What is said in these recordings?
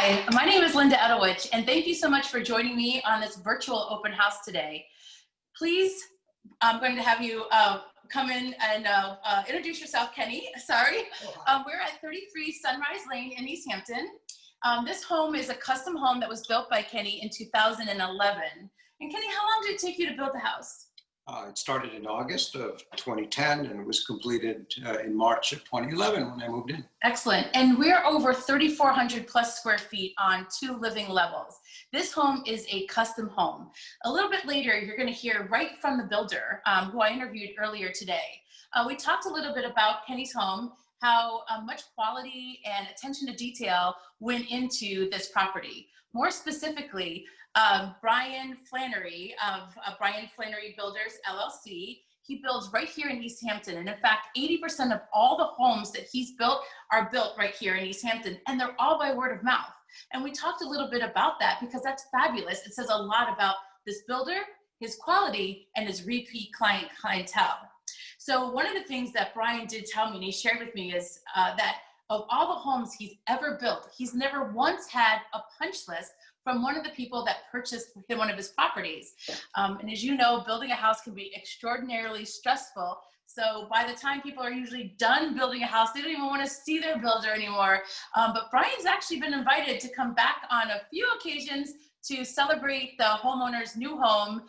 Hi, my name is Linda Edelwich, and thank you so much for joining me on this virtual open house today. Please, I'm going to have you come in and introduce yourself, Kenny. Sorry. We're at 33 Sunrise Lane in East Hampton. This home is a custom home that was built by Kenny in 2011. And Kenny, how long did it take you to build the house? It started in August of 2010 and it was completed in March of 2011 when I moved in. Excellent. And we're over 3,400 plus square feet on 2 living levels. This home is a custom home. A little bit later, you're going to hear right from the builder who I interviewed earlier today. We talked a little bit about Kenny's home, how much quality and attention to detail went into this property. More specifically, Brian Flannery of Brian Flannery Builders, LLC. He builds right here in East Hampton. And in fact, 80% of all the homes that he's built are built right here in East Hampton. And they're all by word of mouth. And we talked a little bit about that because that's fabulous. It says a lot about this builder, his quality, and his repeat clientele. So one of the things that Brian did tell me, and he shared with me, is that of all the homes he's ever built, he's never once had a punch list from one of the people that purchased one of his properties. And as you know, building a house can be extraordinarily stressful. So by the time people are usually done building a house, they don't even want to see their builder anymore. But Brian's actually been invited to come back on a few occasions to celebrate the homeowner's new home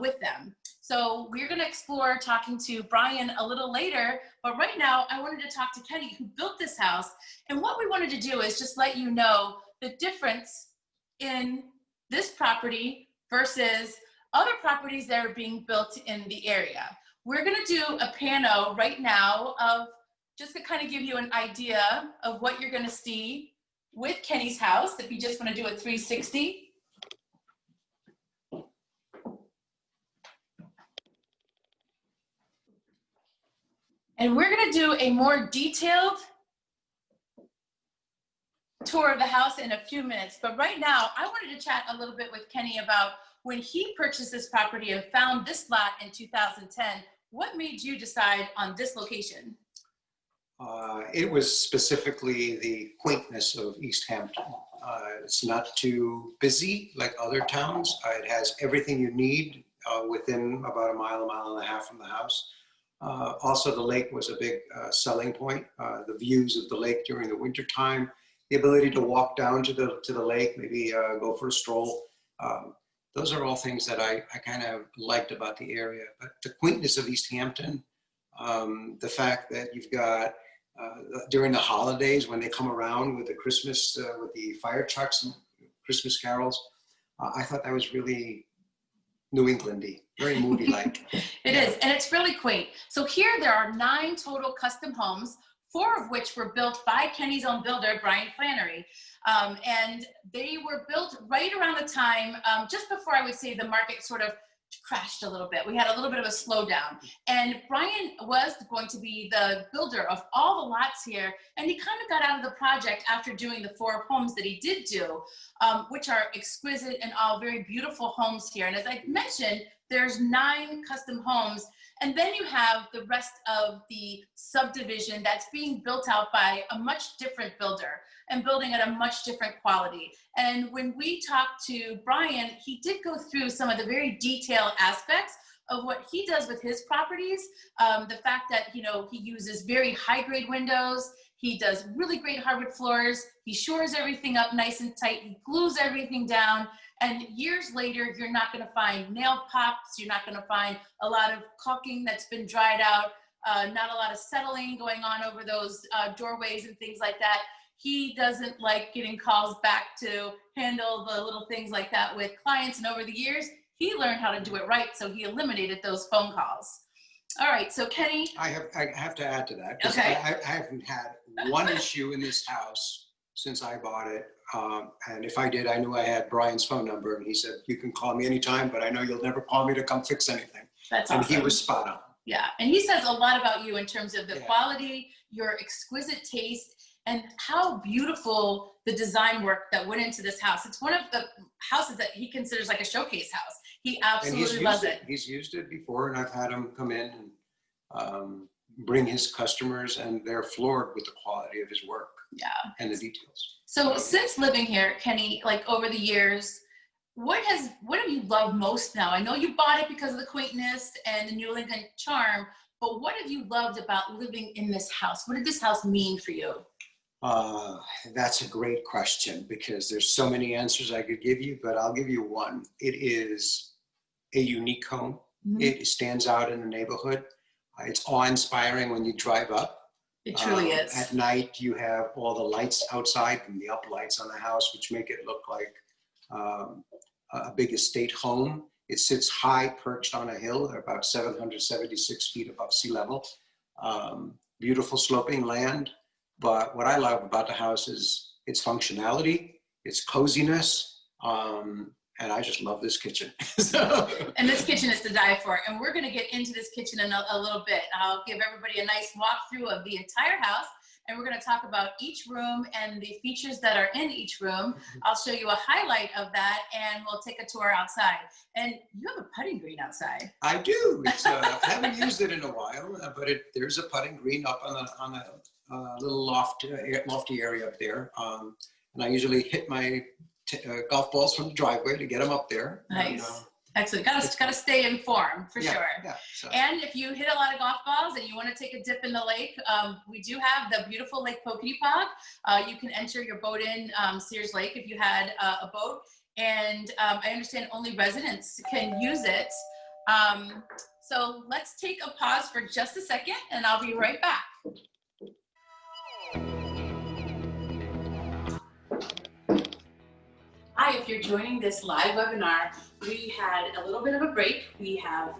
with them. So we're going to explore talking to Brian a little later, but right now I wanted to talk to Kenny, who built this house. And what we wanted to do is just let you know the difference in this property versus other properties that are being built in the area. We're going to do a pano right now of just to kind of give you an idea of what you're going to see with Kenny's house, if you just want to do a 360. And we're going to do a more detailed tour of the house in a few minutes. But right now, I wanted to chat a little bit with Kenny about when he purchased this property and found this lot in 2010, what made you decide on this location? It was specifically the quaintness of East Hampton. It's not too busy like other towns. It has everything you need within about a mile and a half from the house. Also, the lake was a big selling point. The views of the lake during the winter time, the ability to walk down to the lake, maybe go for a stroll. Those are all things that I kind of liked about the area. But the quaintness of East Hampton, the fact that you've got during the holidays when they come around with the Christmas, with the fire trucks and Christmas carols, I thought that was really New Englandy, very movie-like. It is, and it's really quaint. So here there are 9 total custom homes, 4 of which were built by Kenny's own builder, Brian Flannery. And they were built right around the time, just before I would say the market sort of crashed a little bit. We had a little bit of a slowdown. And Brian was going to be the builder of all the lots here. And he kind of got out of the project after doing the 4 homes that he did do, which are exquisite and all very beautiful homes here. And as I mentioned, there's 9 custom homes. And then you have the rest of the subdivision that's being built out by a much different builder and building at a much different quality. And when we talked to Brian, he did go through some of the very detailed aspects of what he does with his properties. The fact that, you know, he uses very high grade windows. He does really great hardwood floors. He shores everything up nice and tight. He glues everything down. And years later, you're not going to find nail pops. You're not going to find a lot of caulking that's been dried out, not a lot of settling going on over those doorways and things like that. He doesn't like getting calls back to handle the little things like that with clients. And over the years, he learned how to do it right. So he eliminated those phone calls. All right, so Kenny. I have to add to that. Okay. I haven't had one issue in this house since I bought it. And if I did, I knew I had Brian's phone number. And he said, you can call me anytime, but I know you'll never call me to come fix anything. That's awesome. And he was spot on. Yeah, and he says a lot about you in terms of the quality, your exquisite taste, and how beautiful the design work that went into this house. It's one of the houses that he considers like a showcase house. He absolutely loves it. He's used it before, and I've had him come in and bring his customers, and they're floored with the quality of his work. Yeah. And the details. So since living here, Kenny, like over the years, what have you loved most now? I know you bought it because of the quaintness and the New England charm, but what have you loved about living in this house? What did this house mean for you? Uh, that's a great question because there's so many answers I could give you, but I'll give you one. It is a unique home. Mhm. It stands out in the neighborhood. It's awe-inspiring when you drive up. It truly is. At night, you have all the lights outside and the up lights on the house, which make it look like a big estate home. It sits high, perched on a hill, about 776 feet above sea level. Beautiful sloping land. But what I love about the house is its functionality, its coziness, and I just love this kitchen. And this kitchen is to die for. And we're going to get into this kitchen in a little bit. I'll give everybody a nice walkthrough of the entire house. And we're going to talk about each room and the features that are in each room. I'll show you a highlight of that, and we'll take a tour outside. And you have a putting green outside. I do. I haven't used it in a while, but there's a putting green up on a little lofty area up there. And I usually hit my golf balls from the driveway to get them up there. Nice. And, excellent. Gotta stay informed for sure. Yeah, so. And if you hit a lot of golf balls and you want to take a dip in the lake, we do have the beautiful Lake Poketipog. You can enter your boat in Sears Lake if you had a boat. And I understand only residents can use it. So let's take a pause for just a second and I'll be right back. Hi, if you're joining this live webinar, we had a little bit of a break. We have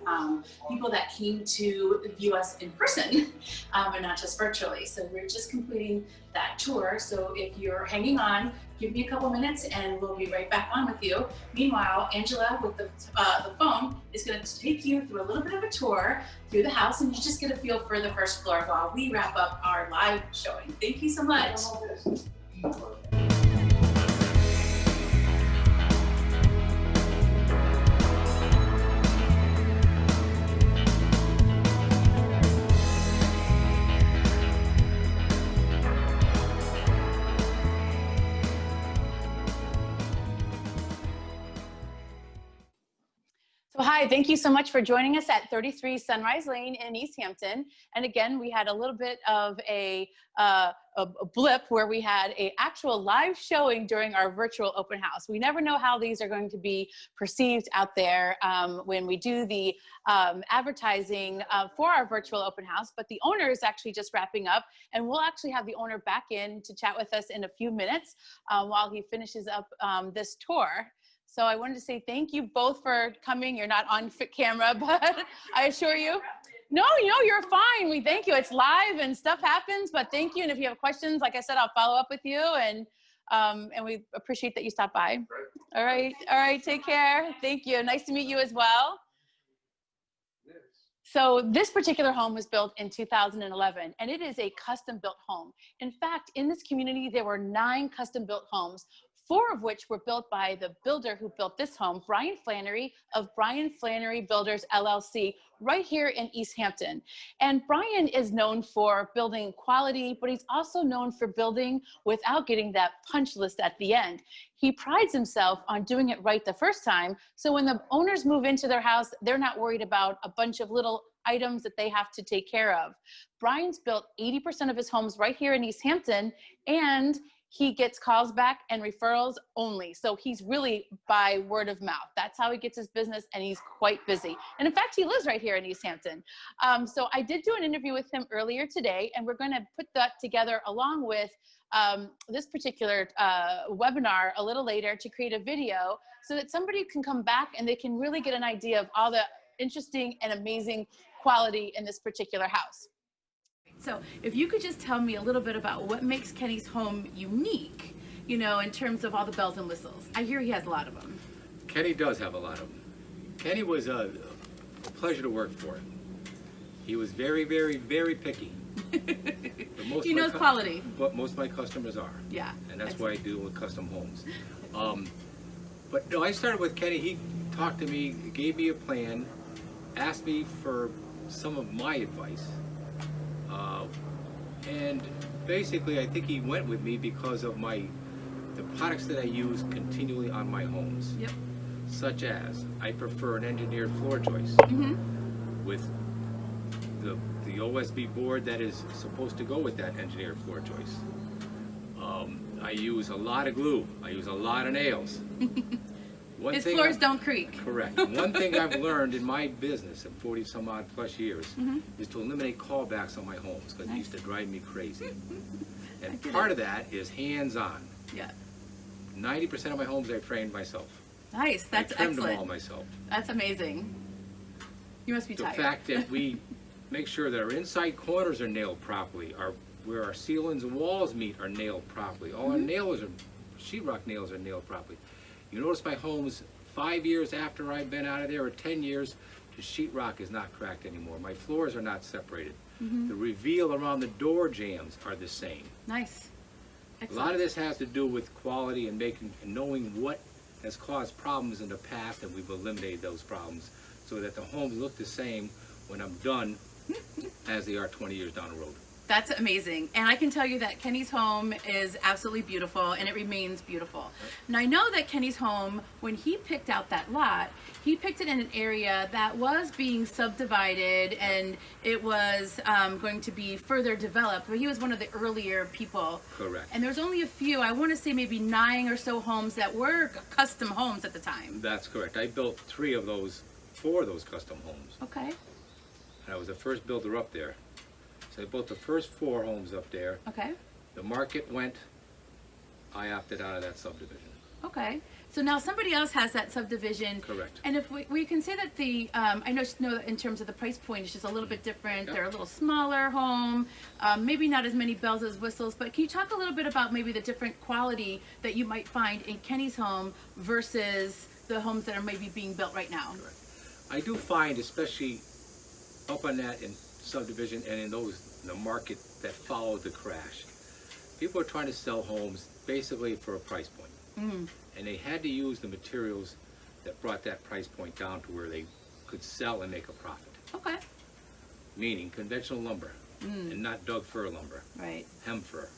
people that came to view us in person and not just virtually. So we're just completing that tour. So if you're hanging on, give me a couple minutes and we'll be right back on with you. Meanwhile, Angela with the phone is going to take you through a little bit of a tour through the house, and you just get a feel for the first floor while we wrap up our live showing. Thank you so much. So hi, thank you so much for joining us at 33 Sunrise Lane in East Hampton. And again, we had a little bit of a blip where we had an actual live showing during our virtual open house. We never know how these are going to be perceived out there when we do the advertising for our virtual open house, but the owner is actually just wrapping up, and we'll actually have the owner back in to chat with us in a few minutes while he finishes up this tour. So I wanted to say thank you both for coming. You're not on camera, but I assure you. No, you're fine. We thank you. It's live and stuff happens, but thank you. And if you have questions, like I said, I'll follow up with you, and we appreciate that you stopped by. All right. Take care. Thank you. Nice to meet you as well. So this particular home was built in 2011, and it is a custom-built home. In fact, in this community, there were 9 custom-built homes, 4 of which were built by the builder who built this home, Brian Flannery of Brian Flannery Builders, LLC, right here in East Hampton. And Brian is known for building quality, but he's also known for building without getting that punch list at the end. He prides himself on doing it right the first time, so when the owners move into their house, they're not worried about a bunch of little items that they have to take care of. Brian's built 80% of his homes right here in East Hampton, and he gets calls back and referrals only. So he's really by word of mouth. That's how he gets his business, and he's quite busy. And in fact, he lives right here in East Hampton. So I did do an interview with him earlier today, and we're gonna put that together along with this particular webinar a little later to create a video so that somebody can come back and they can really get an idea of all the interesting and amazing quality in this particular house. So if you could just tell me a little bit about what makes Kenny's home unique, you know, in terms of all the bells and whistles. I hear he has a lot of them. Kenny does have a lot of them. Kenny was a pleasure to work for. He was very, very, very picky. But most He knows quality. But most of my customers are. Yeah. And that's why I deal with custom homes. But no, I started with Kenny. He talked to me, gave me a plan, asked me for some of my advice. And basically, I think he went with me because of my the products that I use continually on my homes, Yep. such as I prefer an engineered floor joist with the OSB board that is supposed to go with that engineered floor joist. I use a lot of glue. I use a lot of nails. His floors don't creak. Correct. One thing I've learned in my business in 40 some odd plus years is to eliminate callbacks on my homes because it used to drive me crazy. And part of that is hands-on. Yeah. 90% of my homes I framed myself. Nice. That's I trimmed excellent. them all myself. That's amazing. You must be The tired. fact that we make sure that our inside corners are nailed properly, where our ceilings and walls meet are nailed properly. All our nails are, sheetrock nails are nailed properly. You notice my homes 5 years after I've been out of there, or 10 years, the sheetrock is not cracked anymore. My floors are not separated. The reveal around the door jambs are the same. Nice. A Excellent. lot of this has to do with quality and knowing what has caused problems in the past, and we've eliminated those problems so that the homes look the same when I'm done as they are 20 years down the road. That's amazing. And I can tell you that Kenny's home is absolutely beautiful, and it remains beautiful. And I know that Kenny's home, when he picked out that lot, he picked it in an area that was being subdivided, and it was going to be further developed, but he was one of the earlier people. Correct. And there's only a few, I want to say maybe 9 or so homes that were custom homes at the time. That's correct. I built 4 of those custom homes. Okay. And I was the first builder up there. So I built the first 4 homes up there. Okay. The market went, I opted out of that subdivision. Okay. So now somebody else has that subdivision. Correct. And if we can say that I know that in terms of the price point, it's just a little bit different. Yep. They're a little smaller home, maybe not as many bells as whistles, but can you talk a little bit about maybe the different quality that you might find in Kenny's home versus the homes that are maybe being built right now? Correct. I do find, especially up on that in subdivision and in the market that followed the crash, people are trying to sell homes basically for a price point. And they had to use the materials that brought that price point down to where they could sell and make a profit. Okay. Meaning conventional lumber and not Doug fir lumber, Right. hem fir.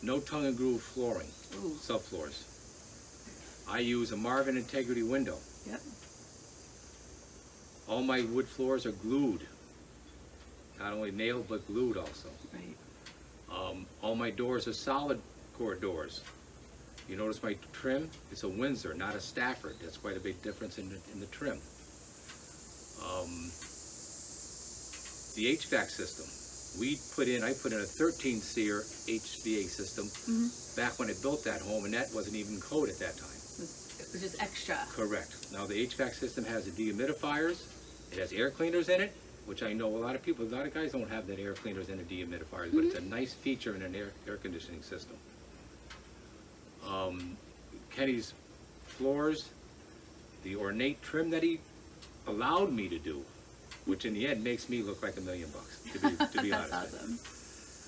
No tongue and groove flooring, Ooh. subfloors. I use a Marvin Integrity window. Yep. All my wood floors are glued. Not only nailed, but glued also. Right. All my doors are solid core doors. You notice my trim, it's a Windsor, not a Stafford. That's quite a big difference in the trim. The HVAC system, I put in a 13-SEER HVAC system back when I built that home, and that wasn't even code at that time. It was just extra. Correct. Now the HVAC system has the dehumidifiers, it has air cleaners in it, which I know a lot of guys don't have that air cleaners and the dehumidifiers, but it's a nice feature in an air conditioning system. Kenny's floors, the ornate trim that he allowed me to do, which in the end makes me look like $1 million, to be honest. That's awesome.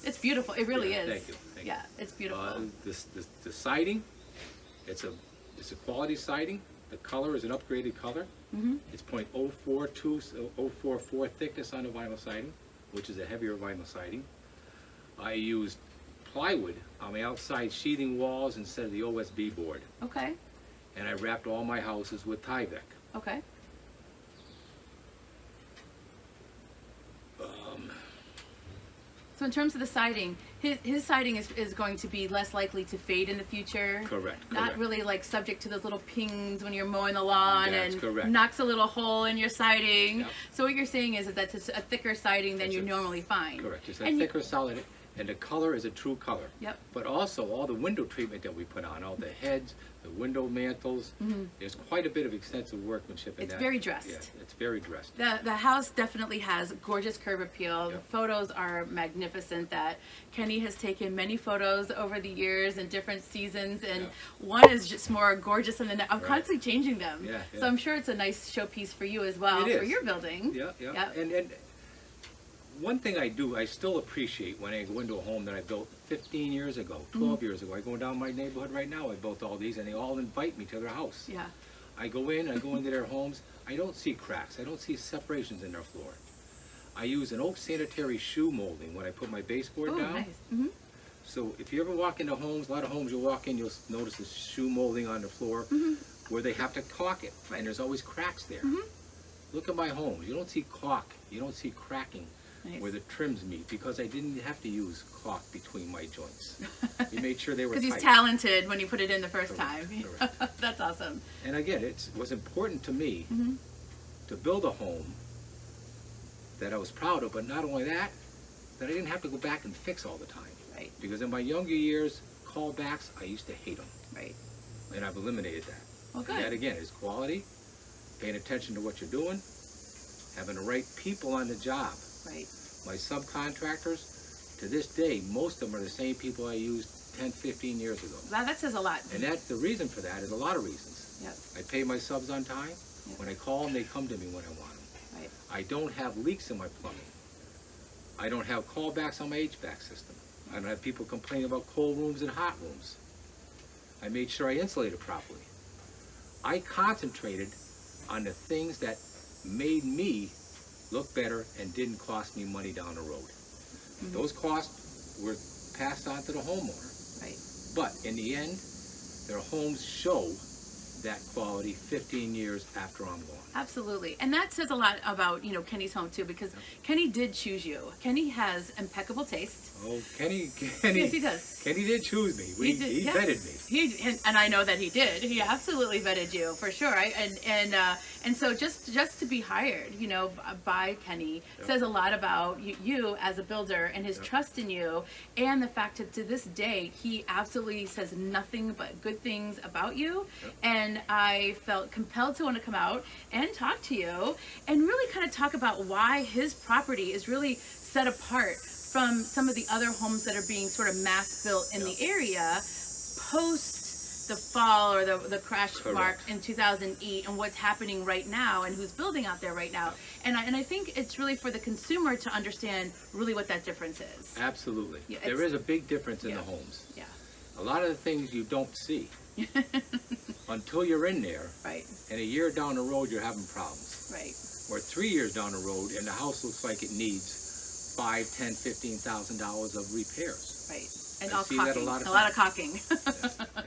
It's beautiful. It really is. Thank you. Yeah, it's beautiful. The siding, it's a quality siding. The color is an upgraded color. It's .044 thickness on the vinyl siding, which is a heavier vinyl siding. I used plywood on my outside sheathing walls instead of the OSB board. Okay. And I wrapped all my houses with Tyvek. Okay. So in terms of the siding, his siding is going to be less likely to fade in the future. Correct. Not really like subject to those little pings when you're mowing the lawn. That's and correct. knocks a little hole in your siding. Yep. So what you're saying is that it's a thicker siding than you normally find. Correct. It's a And thicker, solid, and the color is a true color. Yep. But also all the window treatment that we put on, all the heads, the window mantles, there's quite a bit of extensive workmanship in It's that. very dressed. Yeah, it's very dressed. The house definitely has gorgeous curb appeal. Yep. The photos are magnificent. That Kenny has taken many photos over the years in different seasons, and one is just more gorgeous than the next. I'm constantly changing them. Yeah, So I'm sure it's a nice showpiece for you as well, It for is. your building. Yeah. Yep. And one thing I still appreciate when I go into a home that I built 15 years ago, 12 years ago. I go down my neighborhood right now, I built all these, and they all invite me to their house. Yeah. I go into their homes, I don't see cracks, I don't see separations in their floor. I use an oak sanitary shoe molding when I put my baseboard Oh, down. nice. So if you ever walk into homes, a lot of homes you walk in, you'll notice the shoe molding on the floor where they have to caulk it, and there's always cracks there. Look at my homes. You don't see caulk. You don't see cracking where the trims meet, because I didn't have to use caulk between my joints. We made sure they were tight. Because he's talented when you put it in the first time. Correct. That's awesome. And again, it was important to me to build a home that I was proud of, but not only that, that I didn't have to go back and fix all the time. Right. Because in my younger years, callbacks, I used to hate them. Right. And I've eliminated that. Well, good. And that again is quality, paying attention to what you're doing, having the right people on the job. Right. My subcontractors, to this day, most of them are the same people I used 10, 15 years ago. That says a lot. And that's the reason for that is a lot of reasons. Yep. I pay my subs on time. Yep. When I call them, they come to me when I want them. Right. I don't have leaks in my plumbing. I don't have callbacks on my HVAC system. I don't have people complaining about cold rooms and hot rooms. I made sure I insulated properly. I concentrated on the things that made me look better and didn't cost me money down the road. Those costs were passed on to the homeowner. Right. But in the end, their homes show that quality 15 years after I'm gone. Absolutely. And that says a lot about, Kenny's home too, because Kenny did choose you. Kenny has impeccable taste. Oh, Kenny. Yes, he does. Kenny did choose me. He vetted me. And I know that he did. He absolutely vetted you for sure. And so just to be hired, by Kenny says a lot about you as a builder and his trust in you, and the fact that to this day he absolutely says nothing but good things about you. And I felt compelled to want to come out and talk to you and really kind of talk about why his property is really set apart from some of the other homes that are being sort of mass built in the area post the fall or the crash mark in 2008, and what's happening right now and who's building out there right now. And I think it's really for the consumer to understand really what that difference is. Absolutely. Yeah, there is a big difference in the homes. Yeah. A lot of the things you don't see until you're in there. Right. And a year down the road, you're having problems. Right. Or 3 years down the road, and the house looks like it needs $5,000, $10,000, $15,000 of repairs. Right. And I all see caulking. that a lot of a lot of times. caulking.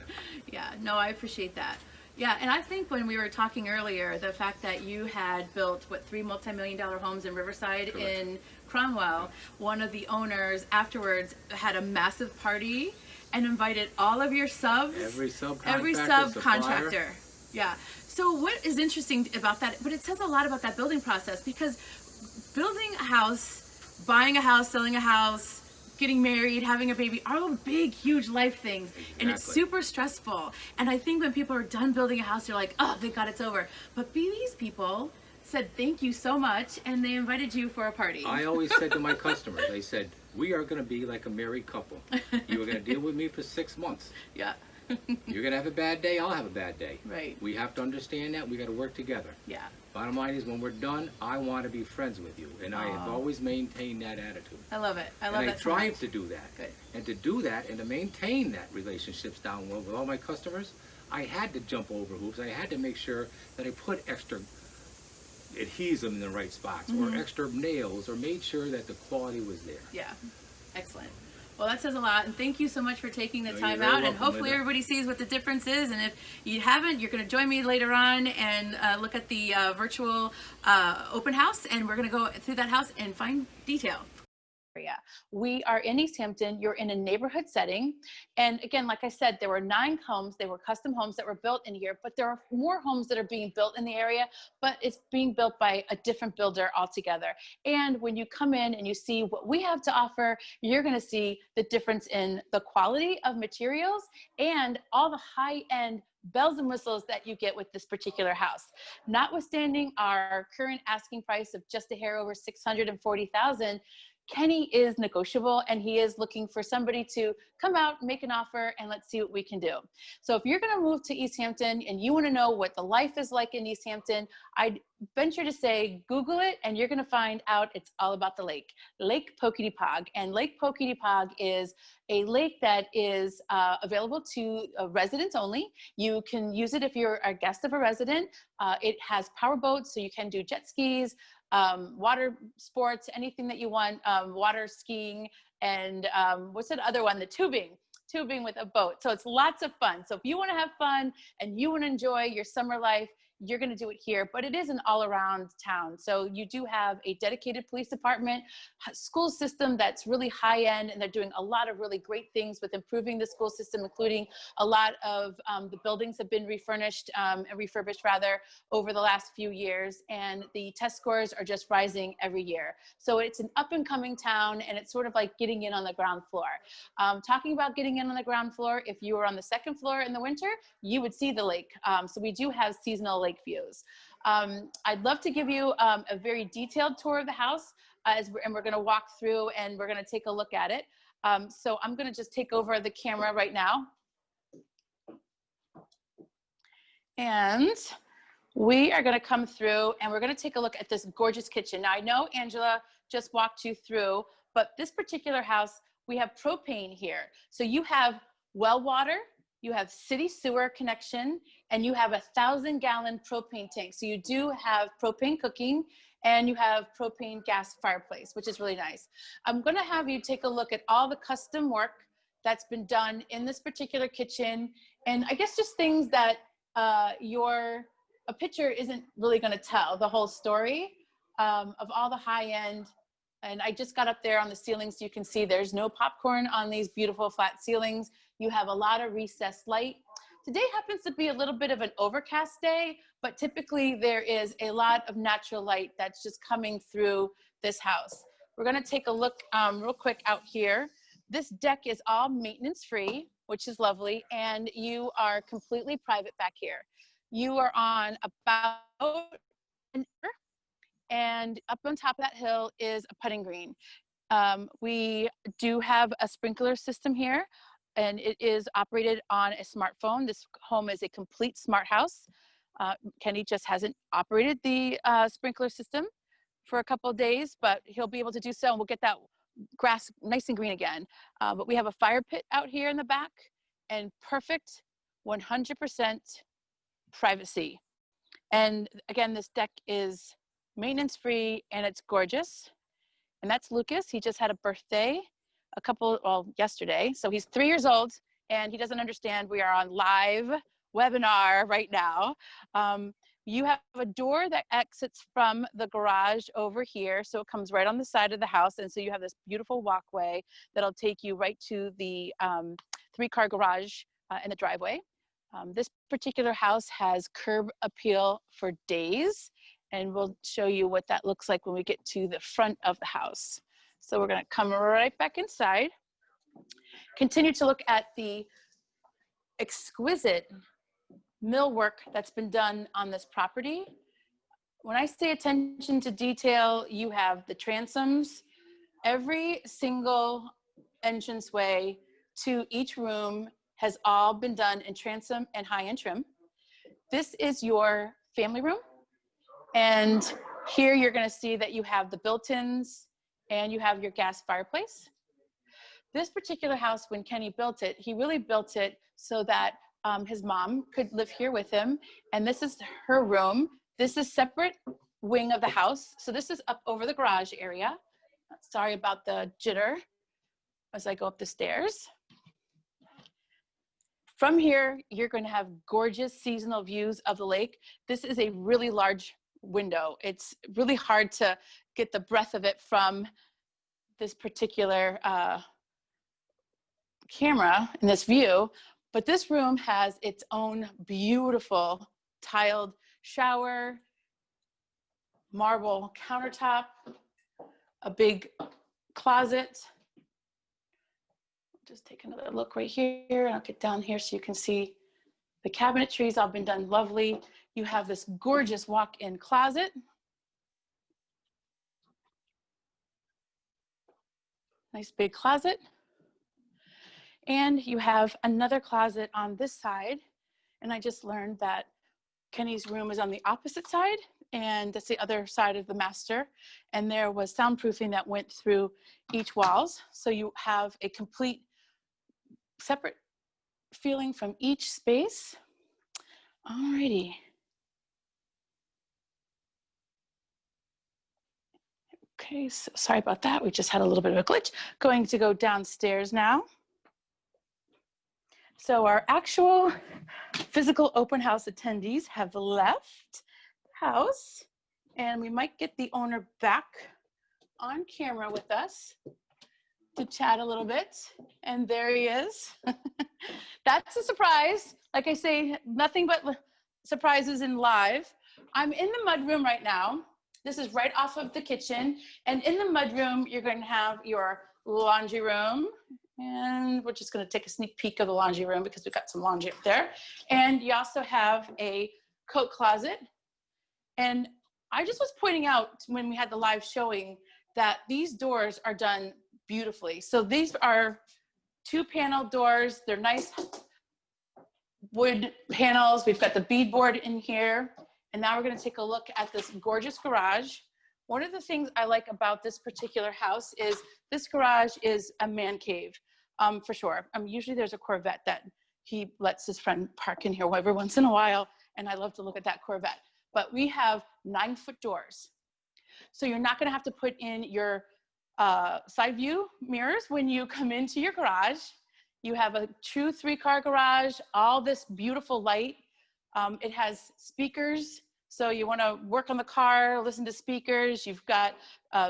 Yeah. No, I appreciate that. Yeah, and I think when we were talking earlier, the fact that you had built, 3 multi-million-dollar homes in Riverside in Cromwell, one of the owners afterwards had a massive party and invited all of your subs. Every subcontractor. Every subcontractor. Yeah. So what is interesting about that, but it says a lot about that building process, because building a house, buying a house, selling a house, getting married, having a baby are all big, huge life things. Exactly. And it's super stressful. And I think when people are done building a house, they're like, oh, thank God it's over. But these people said thank you so much, and they invited you for a party. I always said to my customers, I said, we are going to be like a married couple. You are going to deal with me for 6 months. Yeah. You're going to have a bad day, I'll have a bad day. Right. We have to understand that. We got to work together. Yeah. Bottom line is, when we're done, I want to be friends with you. And I have always maintained that attitude. I love it. I love and that. I strive to do that. Good. And to do that and to maintain that relationships down with all my customers, I had to jump over hoops. I had to make sure that I put extra adhesive in the right spots, or extra nails, or made sure that the quality was there. Yeah. Excellent. Well, that says a lot, and thank you so much for taking the time you're out, very and welcome, hopefully Linda. everybody sees what the difference is, and if you haven't, you're going to join me later on and look at the virtual open house, and we're going to go through that house and find detail. Yeah. We are in East Hampton. You're in a neighborhood setting. And again, like I said, there were 9 homes. They were custom homes that were built in here, but there are more homes that are being built in the area, but it's being built by a different builder altogether. And when you come in and you see what we have to offer, you're going to see the difference in the quality of materials and all the high-end bells and whistles that you get with this particular house. Notwithstanding our current asking price of just a hair over $640,000, Kenny is negotiable, and he is looking for somebody to come out, make an offer, and let's see what we can do. So if you're going to move to East Hampton and you want to know what the life is like in East Hampton, I'd venture to say Google it, and you're going to find out it's all about the lake, Lake Poketipog. And Lake Poketipog is a lake that is available to residents only. You can use it if you're a guest of a resident. It has power boats, so you can do jet skis, water sports, anything that you want, water skiing, and what's that other one? The tubing with a boat. So it's lots of fun. So if you want to have fun and you want to enjoy your summer life, you're going to do it here, but it is an all-around town. So you do have a dedicated police department, school system that's really high-end, and they're doing a lot of really great things with improving the school system, including a lot of the buildings have been refurbished rather over the last few years, and the test scores are just rising every year. So it's an up-and-coming town, and it's sort of like getting in on the ground floor. Talking about getting in on the ground floor, if you were on the second floor in the winter, you would see the lake. So we do have seasonal lake views. I'd love to give you a very detailed tour of the house, and we're going to walk through and we're going to take a look at it. So I'm going to just take over the camera right now. And we are going to come through and we're going to take a look at this gorgeous kitchen. Now, I know Angela just walked you through, but this particular house, we have propane here. So you have well water, you have city sewer connection, and you have 1,000-gallon propane tank. So you do have propane cooking, and you have propane gas fireplace, which is really nice. I'm gonna have you take a look at all the custom work that's been done in this particular kitchen, and I guess just things that a picture isn't really gonna tell the whole story of all the high end. And I just got up there on the ceiling so you can see there's no popcorn on these beautiful flat ceilings. You have a lot of recessed light. Today happens to be a little bit of an overcast day, but typically there is a lot of natural light that's just coming through this house. We're gonna take a look real quick out here. This deck is all maintenance free, which is lovely, and you are completely private back here. You are on about an acre, and up on top of that hill is a putting green. We do have a sprinkler system here, and it is operated on a smartphone. This home is a complete smart house. Kenny just hasn't operated the sprinkler system for a couple of days, but he'll be able to do so, and we'll get that grass nice and green again. But we have a fire pit out here in the back, and perfect 100% privacy. And again, this deck is maintenance free and it's gorgeous. And that's Lucas. He just had a birthday yesterday. So he's 3 years old and he doesn't understand we are on live webinar right now. You have a door that exits from the garage over here. So it comes right on the side of the house. And so you have this beautiful walkway that'll take you right to the 3-car garage in the driveway. This particular house has curb appeal for days, and we'll show you what that looks like when we get to the front of the house. So we're gonna come right back inside, continue to look at the exquisite millwork that's been done on this property. When I say attention to detail, you have the transoms. Every single entranceway to each room has all been done in transom and high-end trim. This is your family room. And here you're gonna see that you have the built-ins and you have your gas fireplace. This particular house, when Kenny built it, he really built it so that his mom could live here with him. And this is her room. This is separate wing of the house. So this is up over the garage area. Sorry about the jitter as I go up the stairs. From here, you're going to have gorgeous seasonal views of the lake. This is a really large window. It's really hard to get the breadth of it from this particular camera in this view, but this room has its own beautiful tiled shower, marble countertop, a big closet. Just take another look right here, and I'll get down here so you can see the cabinetry's all been done lovely. You have this gorgeous walk-in closet. Nice big closet. And you have another closet on this side. And I just learned that Kenny's room is on the opposite side, and that's the other side of the master. And there was soundproofing that went through each walls. So you have a complete separate feeling from each space. Alrighty. Okay, so sorry about that. We just had a little bit of a glitch. Going to go downstairs now. So our actual physical open house attendees have left the house, and we might get the owner back on camera with us to chat a little bit. And there he is. That's a surprise. Like I say, nothing but surprises in live. I'm in the mudroom right now. This is right off of the kitchen. And in the mudroom, you're going to have your laundry room. And we're just going to take a sneak peek of the laundry room because we've got some laundry up there. And you also have a coat closet. And I just was pointing out when we had the live showing that these doors are done beautifully. So these are 2-panel doors. They're nice wood panels. We've got the beadboard in here. And now we're going to take a look at this gorgeous garage. One of the things I like about this particular house is this garage is a man cave, for sure. Usually there's a Corvette that he lets his friend park in here every once in a while, and I love to look at that Corvette. But we have 9-foot doors. So you're not going to have to put in your side view mirrors when you come into your garage. You have a true 3-car garage, all this beautiful light. It has speakers. So you want to work on the car, listen to speakers. You've got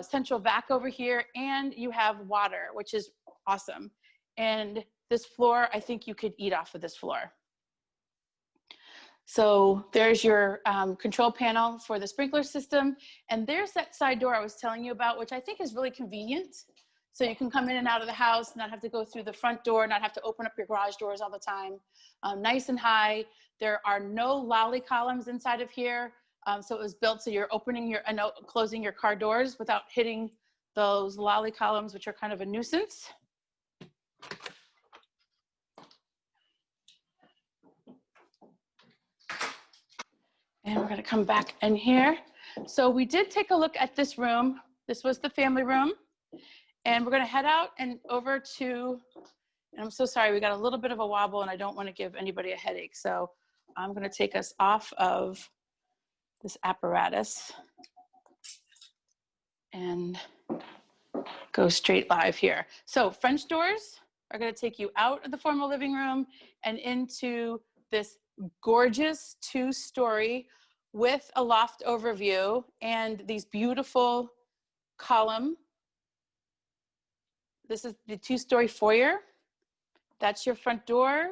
central vac over here, and you have water, which is awesome. And this floor, I think you could eat off of this floor. So there's your control panel for the sprinkler system. And there's that side door I was telling you about, which I think is really convenient. So you can come in and out of the house, not have to go through the front door, not have to open up your garage doors all the time. Nice and high. There are no lolly columns inside of here. So it was built so you're opening your and closing your car doors without hitting those lolly columns, which are kind of a nuisance. And we're going to come back in here. So we did take a look at this room. This was the family room. And we're going to head out and over to, and I'm so sorry, we got a little bit of a wobble and I don't want to give anybody a headache. So I'm going to take us off of this apparatus and go straight live here. So French doors are going to take you out of the formal living room and into this gorgeous 2-story with a loft overview and these beautiful column. This is the 2-story foyer. That's your front door.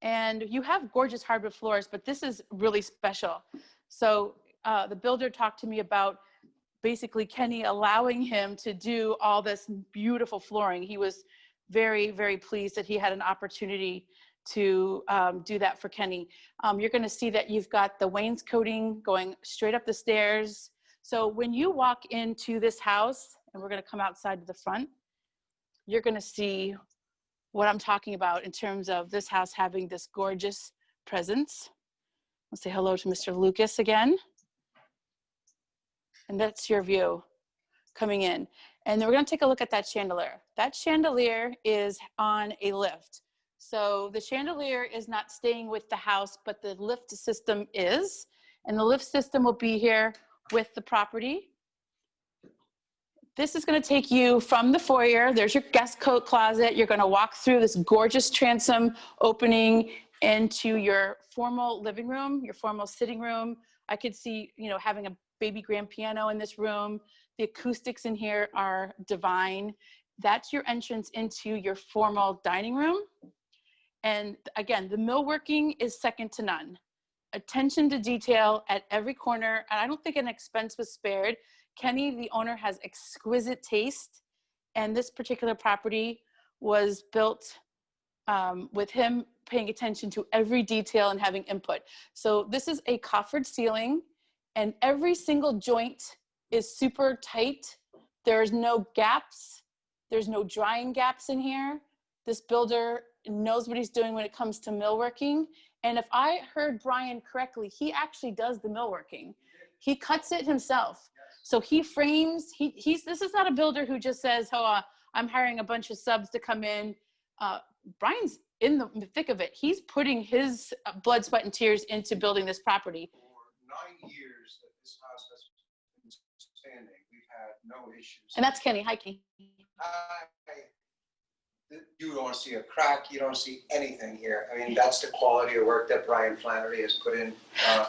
And you have gorgeous hardwood floors, but this is really special. So the builder talked to me about basically Kenny allowing him to do all this beautiful flooring. He was very, very pleased that he had an opportunity to do that for Kenny. You're gonna see that you've got the wainscoting going straight up the stairs. So when you walk into this house, and we're gonna come outside to the front, you're gonna see what I'm talking about in terms of this house having this gorgeous presence. I'll say hello to Mr. Lucas again. And that's your view coming in. And then we're gonna take a look at that chandelier. That chandelier is on a lift. So the chandelier is not staying with the house, but the lift system is. And the lift system will be here with the property. This is going to take you from the foyer. There's your guest coat closet. You're going to walk through this gorgeous transom opening into your formal living room, your formal sitting room. I could see, you know, having a baby grand piano in this room. The acoustics in here are divine. That's your entrance into your formal dining room. And again, the millworking is second to none. Attention to detail at every corner. And I don't think an expense was spared. Kenny, the owner, has exquisite taste, and this particular property was built with him paying attention to every detail and having input. So this is a coffered ceiling, and every single joint is super tight. There's no gaps. There's no drying gaps in here. This builder knows what he's doing when it comes to millworking. And if I heard Brian correctly, he actually does the millworking. He cuts it himself. So he frames, this is not a builder who just says, oh, I'm hiring a bunch of subs to come in. Brian's in the thick of it. He's putting his blood, sweat, and tears into building this property. For 9 years that this house has been standing, we've had no issues. And that's Kenny. Hi, Kenny. You don't see a crack, you don't see anything here. I mean, that's the quality of work that Brian Flannery has put in.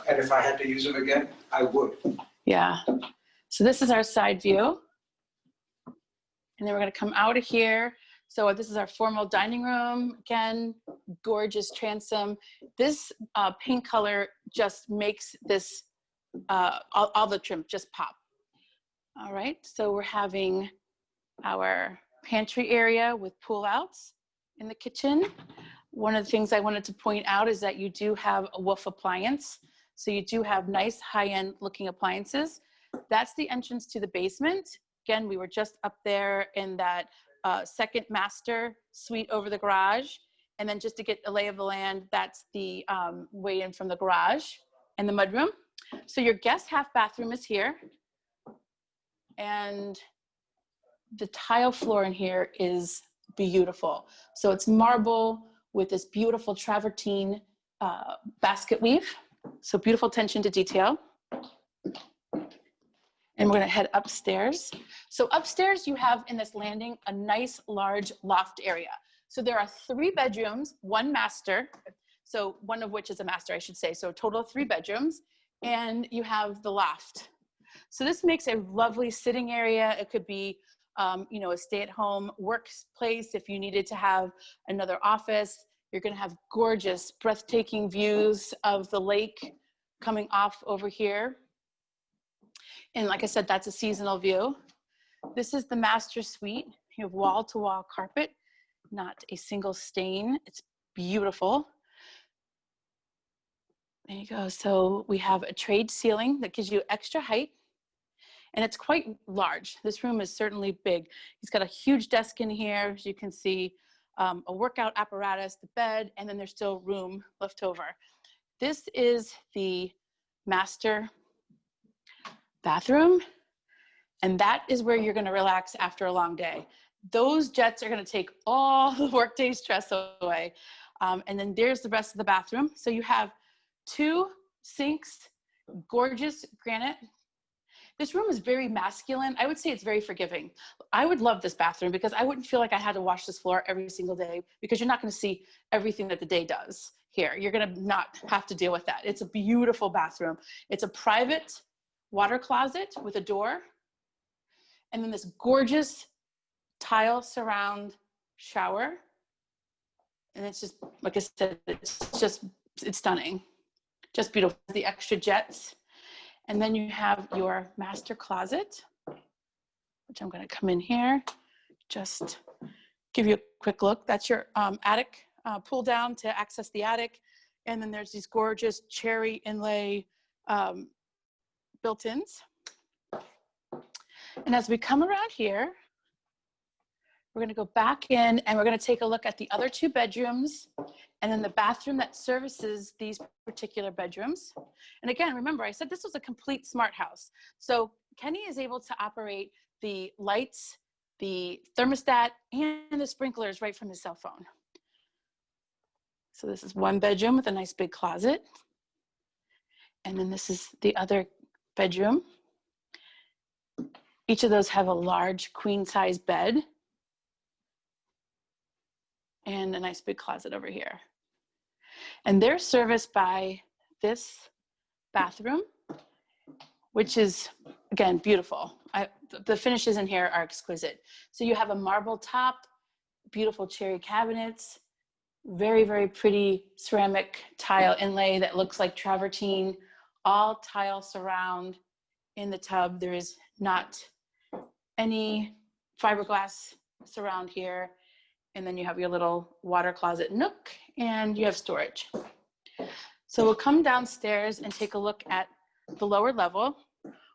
And if I had to use it again, I would. Yeah. So this is our side view. And then we're going to come out of here. So this is our formal dining room. Again, gorgeous transom. This paint color just makes this, all the trim just pop. All right, so we're having our pantry area with pull outs in the kitchen. One of the things I wanted to point out is that you do have a Wolf appliance. So you do have nice high-end looking appliances. That's the entrance to the basement. Again, we were just up there in that second master suite over the garage. And then just to get a lay of the land, that's the way in from the garage and the mudroom. So your guest half bathroom is here. And the tile floor in here is beautiful. So it's marble with this beautiful travertine basket weave. So beautiful attention to detail. And we're gonna head upstairs. So upstairs you have in this landing a nice large loft area. So there are 3 bedrooms, 1 master. So one of which is a master, I should say. So a total of 3 bedrooms. And you have the loft. So this makes a lovely sitting area. It could be, you know, a stay-at-home workplace if you needed to have another office. You're gonna have gorgeous, breathtaking views of the lake coming off over here. And like I said, that's a seasonal view. This is the master suite. You have wall-to-wall carpet, not a single stain. It's beautiful. There you go. So we have a trade ceiling that gives you extra height. And it's quite large. This room is certainly big. He's got a huge desk in here. As you can see, a workout apparatus, the bed, and then there's still room left over. This is the master bathroom. And that is where you're gonna relax after a long day. Those jets are gonna take all the workday stress away. And then there's the rest of the bathroom. So you have 2 sinks, gorgeous granite. This room is very masculine. I would say it's very forgiving. I would love this bathroom because I wouldn't feel like I had to wash this floor every single day because you're not gonna see everything that the day does here. You're gonna not have to deal with that. It's a beautiful bathroom. It's a private water closet with a door. And then this gorgeous tile surround shower. And it's just, like I said, it's stunning. Just beautiful, the extra jets. And then you have your master closet, which I'm gonna come in here, just give you a quick look. That's your attic, pull down to access the attic. And then there's these gorgeous cherry inlay built-ins. And as we come around here, we're gonna go back in and we're gonna take a look at the other 2 bedrooms and then the bathroom that services these particular bedrooms. And again, remember, I said this was a complete smart house. So Kenny is able to operate the lights, the thermostat, and the sprinklers right from his cell phone. So this is 1 bedroom with a nice big closet. And then this is the other bedroom. Each of those have a large queen size bed and a nice big closet over here. And they're serviced by this bathroom, which is, again, beautiful. The finishes in here are exquisite. So you have a marble top, beautiful cherry cabinets, very, very pretty ceramic tile inlay that looks like travertine, all tile surround in the tub. There is not any fiberglass surround here. And then you have your little water closet nook and you have storage. So we'll come downstairs and take a look at the lower level.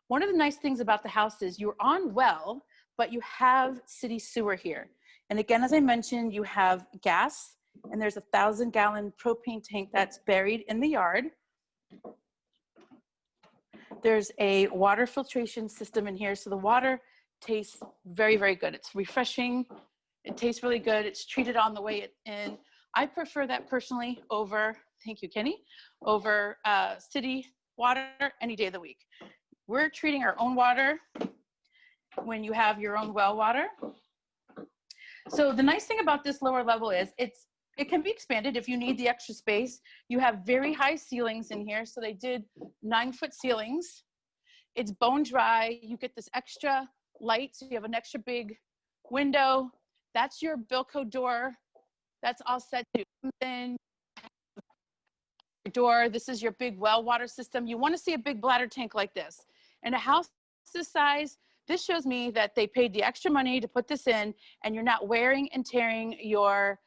One of the nice things about the house is you're on well, but you have city sewer here. And again, as I mentioned, you have gas and there's a 1,000-gallon propane tank that's buried in the yard. There's a water filtration system in here. So the water tastes very, very good. It's refreshing. It tastes really good. It's treated on the way in. I prefer that personally over, thank you, Kenny, over city water any day of the week. We're treating our own water when you have your own well water. So the nice thing about this lower level is it can be expanded if you need the extra space. You have very high ceilings in here. So they did 9-foot ceilings. It's bone dry. You get this extra light. So you have an extra big window. That's your Bilco door. That's all set to then your door. This is your big well water system. You want to see a big bladder tank like this. And a house this size, this shows me that they paid the extra money to put this in, and you're not wearing and tearing your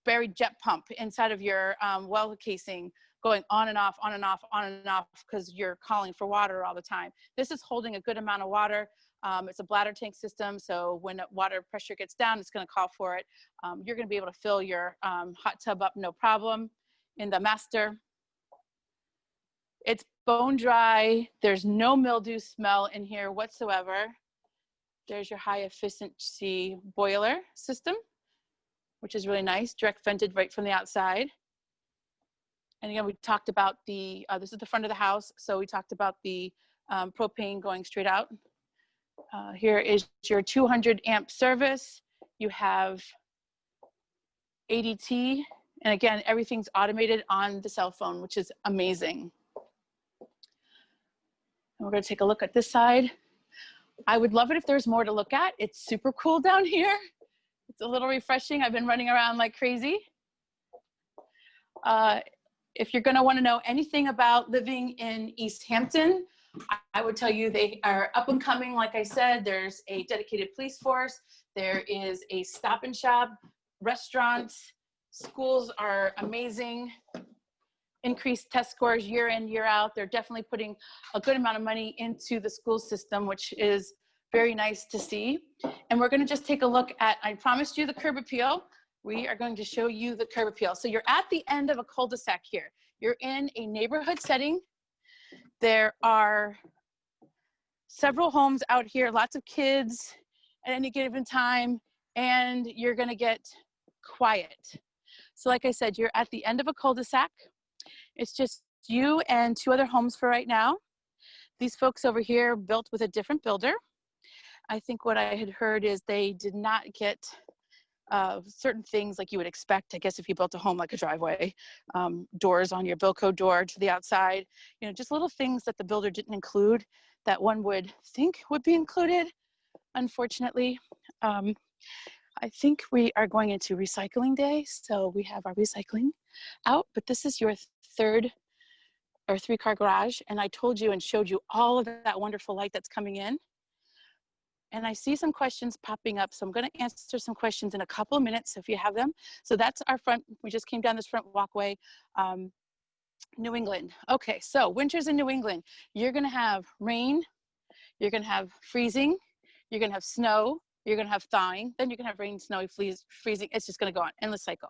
buried jet pump inside of your well casing, going on and off, on and off, on and off, because you're calling for water all the time. This is holding a good amount of water. It's a bladder tank system, so when water pressure gets down, it's going to call for it. You're going to be able to fill your hot tub up no problem in the master. It's bone dry. There's no mildew smell in here whatsoever. There's your high efficiency boiler system, which is really nice, direct vented right from the outside. And again, we talked about the, this is the front of the house. So we talked about the propane going straight out. Here is your 200 amp service. You have ADT. And again, everything's automated on the cell phone, which is amazing. And we're gonna take a look at this side. I would love it if there's more to look at. It's super cool down here. It's a little refreshing. I've been running around like crazy. If you're gonna wanna know anything about living in East Hampton, I would tell you they are up and coming. Like I said, there's a dedicated police force. There is a Stop and Shop, restaurants, schools are amazing. Increased test scores year in, year out. They're definitely putting a good amount of money into the school system, which is very nice to see. And we're gonna just take a look at, I promised you the curb appeal. We are going to show you the curb appeal. So you're at the end of a cul-de-sac here. You're in a neighborhood setting. There are several homes out here, lots of kids at any given time, and you're gonna get quiet. So like I said, you're at the end of a cul-de-sac. It's just you and 2 other homes for right now. These folks over here built with a different builder. I think what I had heard is they did not get certain things like you would expect, I guess, if you built a home like a driveway, doors on your Bilco door to the outside, you know, just little things that the builder didn't include that one would think would be included. Unfortunately, I think we are going into recycling day, so we have our recycling out, but this is your 3rd or 3-car garage, and I told you and showed you all of that wonderful light that's coming in. And I see some questions popping up, so I'm gonna answer some questions in a couple of minutes if you have them. So that's our front, we just came down this front walkway. New England. Okay, so winters in New England, you're gonna have rain, you're gonna have freezing, you're gonna have snow, you're gonna have thawing, then you're gonna have rain, snow, freezing. It's just gonna go on, endless cycle.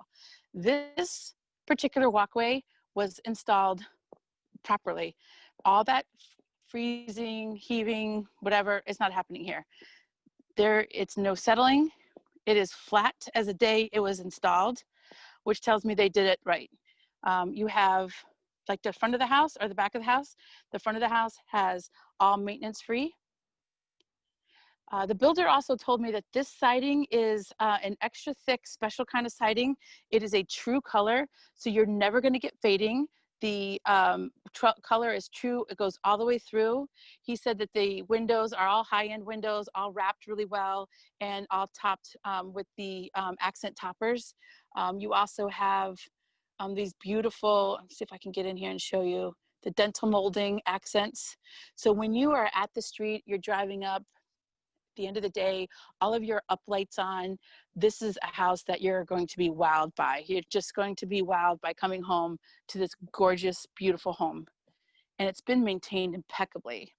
This particular walkway was installed properly. All that freezing, heaving, whatever, is not happening here. It's no settling. It is flat as the day it was installed, which tells me they did it right. You have like the front of the house or the back of the house. The front of the house has all maintenance free. The builder also told me that this siding is an extra thick, special kind of siding. It is a true color, so you're never gonna get fading. The color is true, it goes all the way through. He said that the windows are all high-end windows, all wrapped really well, and all topped with the accent toppers. You also have these beautiful, let's see if I can get in here and show you, the dental molding accents. So when you are at the street, you're driving up, the end of the day, all of your uplights on, this is a house that you're going to be wowed by. You're just going to be wowed by coming home to this gorgeous, beautiful home. And it's been maintained impeccably.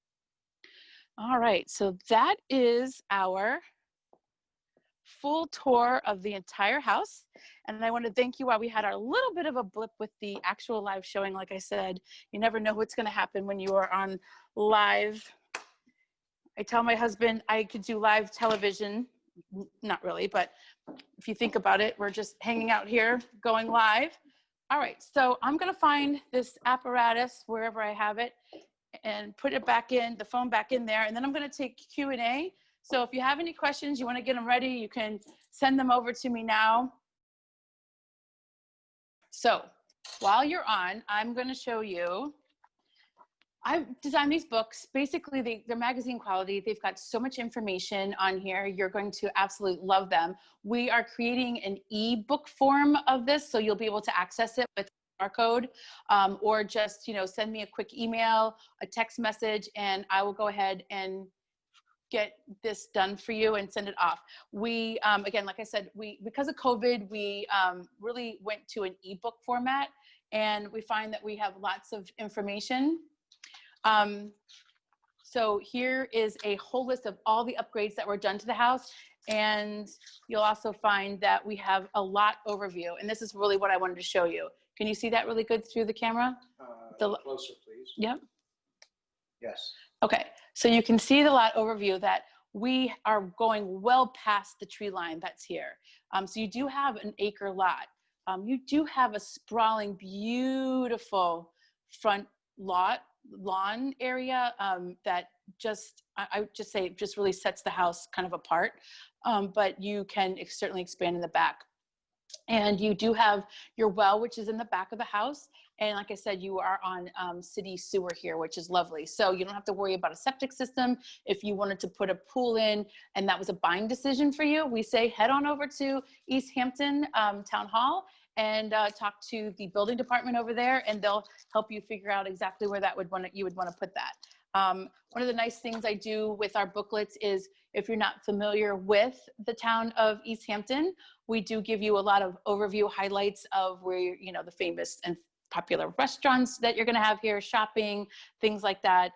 All right, so that is our full tour of the entire house. And I want to thank you while we had our little bit of a blip with the actual live showing. Like I said, you never know what's going to happen when you are on live. I tell my husband I could do live television, not really, but if you think about it, we're just hanging out here going live. All right, so I'm gonna find this apparatus wherever I have it. and put it back in, the phone back in there. And then I'm going to take Q&A. So if you have any questions, you want to get them ready, you can send them over to me now. So while you're on, I'm going to show you, I've designed these books. Basically, they're magazine quality. They've got so much information on here. You're going to absolutely love them. We are creating an ebook form of this, so you'll be able to access it with our code, or just, you know, send me a quick email, a text message, and I will go ahead and get this done for you and send it off. We, again, like I said, because of COVID, we really went to an ebook format, and we find that we have lots of information. So here is a whole list of all the upgrades that were done to the house. And you'll also find that we have a lot overview. And this is really what I wanted to show you. Can you see that really good through the camera? Closer, please. Yep. Yes. Okay, so you can see the lot overview that we are going well past the tree line that's here. So you do have an acre lot. You do have a sprawling, beautiful front lawn area that just, I would just say, it just really sets the house kind of apart. But you can certainly expand in the back. And you do have your well, which is in the back of the house. And like I said, you are on city sewer here, which is lovely. So you don't have to worry about a septic system. If you wanted to put a pool in and that was a buying decision for you, we say head on over to East Hampton Town Hall and talk to the building department over there, and they'll help you figure out exactly where that you would want to put that. One of the nice things I do with our booklets is, if you're not familiar with the town of East Hampton, we do give you a lot of overview highlights of where, you know, the famous and popular restaurants that you're going to have here, shopping, things like that.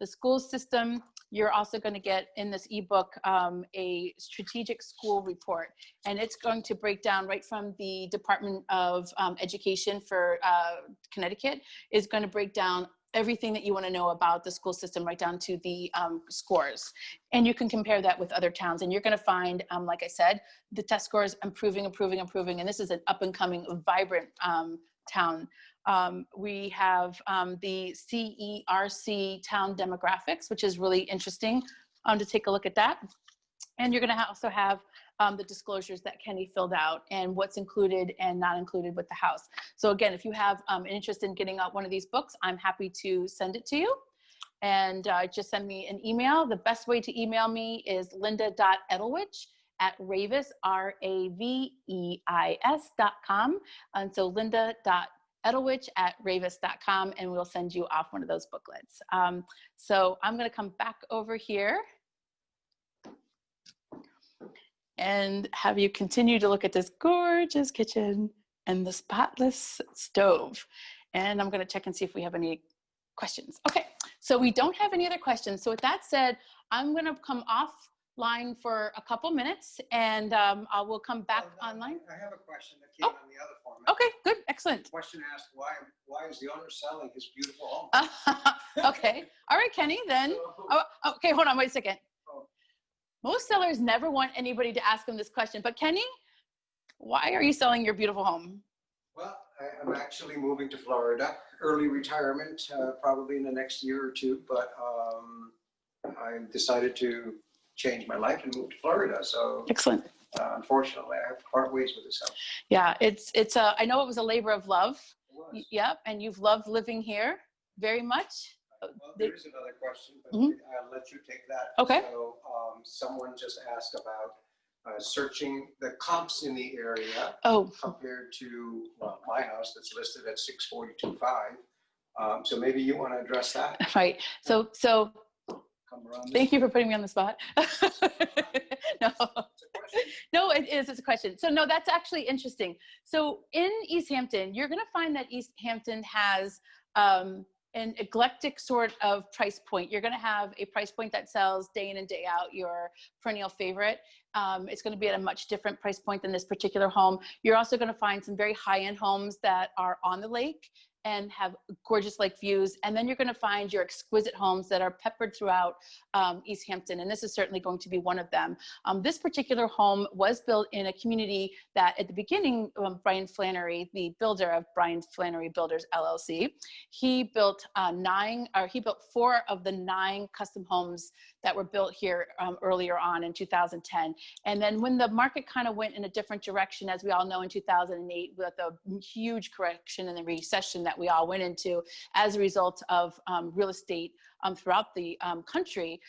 The school system, you're also going to get in this ebook a strategic school report, and it's going to break down right from the Department of Education for Connecticut is going to break down everything that you want to know about the school system, right down to the scores. And you can compare that with other towns, and you're going to find, like I said, the test scores improving. And this is an up and coming, vibrant town. We have the CERC town demographics, which is really interesting to take a look at that. And you're going to also have the disclosures that Kenny filled out and what's included and not included with the house. So again, if you have an interest in getting out one of these books, I'm happy to send it to you. And just send me an email. The best way to email me is linda.edelwich@ravis, RAVEIS.com. And so linda.edelwich@ravis.com, and we'll send you off one of those booklets. So I'm going to come back over here and have you continue to look at this gorgeous kitchen and the spotless stove. And I'm going to check and see if we have any questions. Okay, so we don't have any other questions. So with that said, I'm going to come offline for a couple minutes, and I will come back online. I have a question that came on the other format. Okay, good, excellent. The question asked, why is the owner selling his beautiful home? Okay, all right, Kenny, then. Okay, hold on, wait a second. Most sellers never want anybody to ask them this question, but Kenny, why are you selling your beautiful home? Well, I'm actually moving to Florida, early retirement, probably in the next year or two, but I decided to change my life and move to Florida. So excellent. Unfortunately, I have to part ways with this house. Yeah, I know it was a labor of love. Yep, and you've loved living here very much. Well, there is another question, but I'll let you take that. Okay. So someone just asked about searching the comps in the area compared to my house that's listed at 642.5. So maybe you want to address that. Right. So thank you for putting me on the spot. No. No, it is. It's a question. So no, that's actually interesting. So in East Hampton, you're going to find that East Hampton has an eclectic sort of price point. You're going to have a price point that sells day in and day out, your perennial favorite. It's going to be at a much different price point than this particular home. You're also going to find some very high-end homes that are on the lake and have gorgeous lake views. And then you're going to find your exquisite homes that are peppered throughout East Hampton. And this is certainly going to be one of them. This particular home was built in a community that at the beginning, Brian Flannery, the builder of Brian Flannery Builders LLC, he built 4 of the 9 custom homes that were built here earlier on in 2010. And then when the market kind of went in a different direction, as we all know, in 2008, with a huge correction and the recession that we all went into as a result of real estate throughout the country,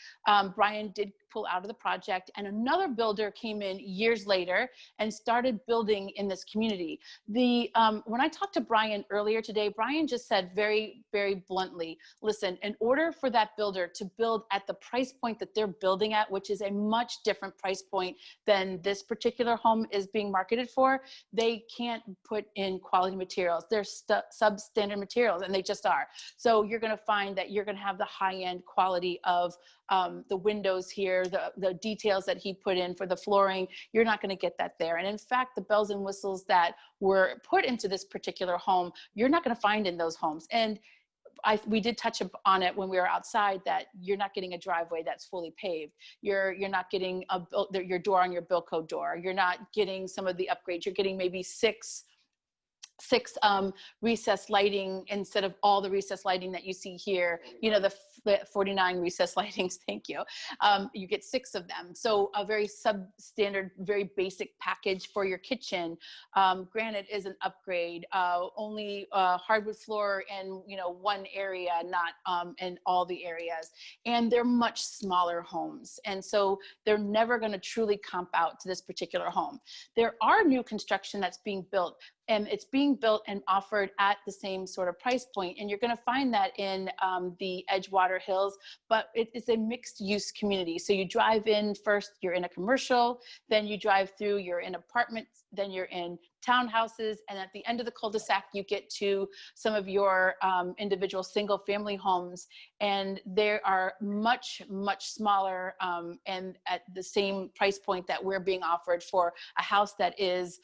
Brian did pull out of the project, and another builder came in years later and started building in this community. When I talked to Brian earlier today, Brian just said very, very bluntly, listen, in order for that builder to build at the price point that they're building at, which is a much different price point than this particular home is being marketed for, they can't put in quality materials. They're substandard materials, and they just are. So you're going to find that you're going to have the high-end quality of the windows here, the details that he put in for the flooring. You're not going to get that there. And in fact, the bells and whistles that were put into this particular home, you're not going to find in those homes. And we did touch on it when we were outside, that you're not getting a driveway that's fully paved. You're not getting your door on your Bilco door. You're not getting some of the upgrades. You're getting maybe six recessed lighting instead of all the recessed lighting that you see here, you know, the 49 recessed lightings, thank you. You get 6 of them. So a very substandard, very basic package for your kitchen. Granite is an upgrade, only hardwood floor in, you know, one area, not in all the areas. And they're much smaller homes. And so they're never gonna truly comp out to this particular home. There are new construction that's being built, and it's being built and offered at the same sort of price point. And you're going to find that in the Edgewater Hills, but it is a mixed use community. So you drive in first, you're in a commercial, then you drive through, you're in apartments, then you're in townhouses, and at the end of the cul-de-sac, you get to some of your individual single family homes, and they are much, much smaller and at the same price point that we're being offered for a house that is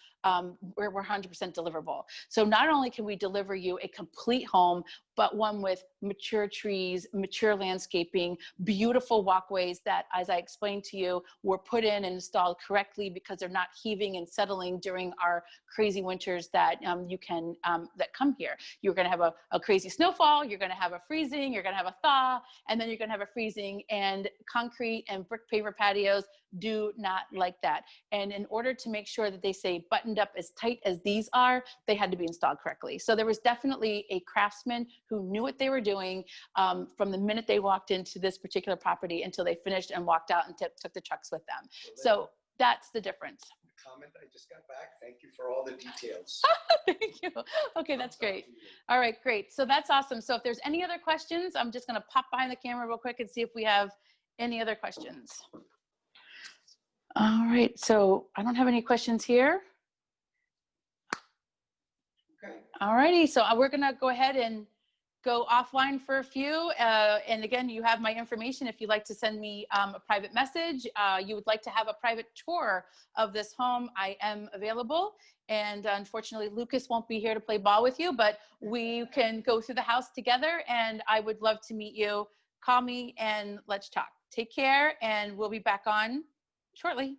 we're 100% deliverable. So not only can we deliver you a complete home, but one with mature trees, mature landscaping, beautiful walkways that, as I explained to you, were put in and installed correctly because they're not heaving and settling during our crazy winters that that come here. You're going to have a crazy snowfall, you're going to have a freezing, you're going to have a thaw, and then you're going to have a freezing. And concrete and brick paver patios do not like that. And in order to make sure that they stay buttoned up as tight as these are, they had to be installed correctly. So there was definitely a craftsman who knew what they were doing from the minute they walked into this particular property until they finished and walked out and took the trucks with them. So that's the difference. Comment I just got back. Thank you for all the details. Thank you. Okay, that's great. All right, great. So that's awesome. So if there's any other questions, I'm just going to pop behind the camera real quick and see if we have any other questions. All right, so I don't have any questions here. Okay. All righty, so we're gonna go ahead and go offline for a few. And again, you have my information if you'd like to send me a private message. You would like to have a private tour of this home, I am available. And unfortunately, Lucas won't be here to play ball with you, but we can go through the house together, and I would love to meet you. Call me and let's talk. Take care, and we'll be back on shortly.